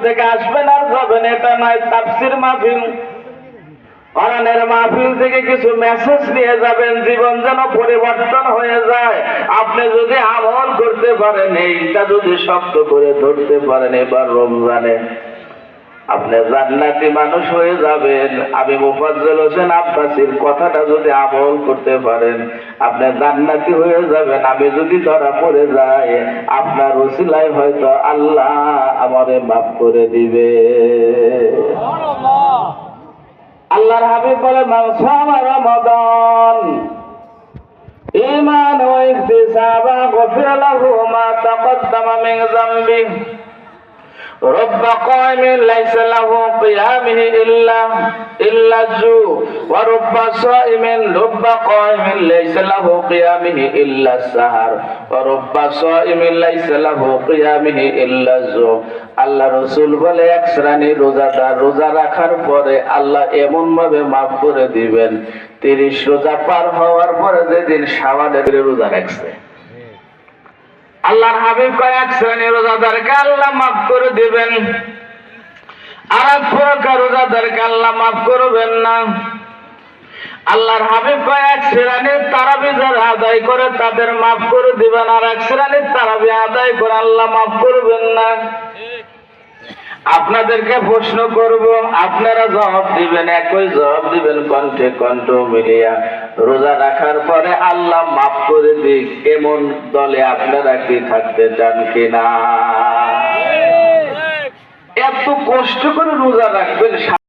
থেকে আসবেন আর যাবেন এটা নয়। তাফসীর মাহফিল, কোরআনের মাহফিল থেকে কিছু মেসেজ নিয়ে যাবেন, জীবন যেন পরিবর্তন হয়ে যায়। আপনি যদি আমল করতে পারেন, এইটা যদি শক্ত করে ধরতে পারেন, এবার রমজানে আপনি জান্নাতি মানুষ হয়ে যাবেন। আমি মুফাজ্জল হোসেন আব্বাসীর কথাটা যদি আমল করতে পারেন, আপনি জান্নাতি হয়ে যাবেন। আমি যদি ধরা পড়ে যাই, আপনার ওসিলায় হয়তো আল্লাহ আমারে মাফ করে দিবে। আল্লাহর হাবিব বলে, মান সামা রমাদান ঈমান ওয়া ইহতিসাবা গফিরা লাহু মা তাকদ্দামা মিন যামবিহি رب قائم ليس له قيامه إلا الجوع ورب صائم رب قائم ليس له قيامه إلا السهر ورب صائم ليس له قيامه إلا الجوع। আল্লাহ রসুল বলে, এক শ্রেণীর রোজাদার রোজা রাখার পরে আল্লাহ এমন ভাবে মাফ করে দিবেন, 30 রোজা পার হওয়ার পরে যেদিন শাওয়ালের রোজা রাখছে, আল্লাহর হাবিব কয়েক শ্রেণী রোজাদারকে আল্লাহ মাফ করে দিবেন, আর এক প্রকার রোজাদারকে আল্লাহ মাফ করবেন না। আল্লাহর হাবিব কয়েক শ্রেণীর তারাবি যারা আদায় করে তাদের মাফ করে দিবেন, আর এক শ্রেণীর তারাবি আদায় করে আল্লাহ মাফ করবেন না। আপনাদেরকে প্রশ্ন করব, আপনারা জবাব দিবেন, একই জবাব দিবেন কণ্ঠে কণ্ঠ মিলিয়া। রোজা রাখার পরে আল্লাহ মাফ করে দিক, এমন দলে আপনারা কি থাকতে চান কিনা? এত কষ্ট করে রোজা রাখবেন।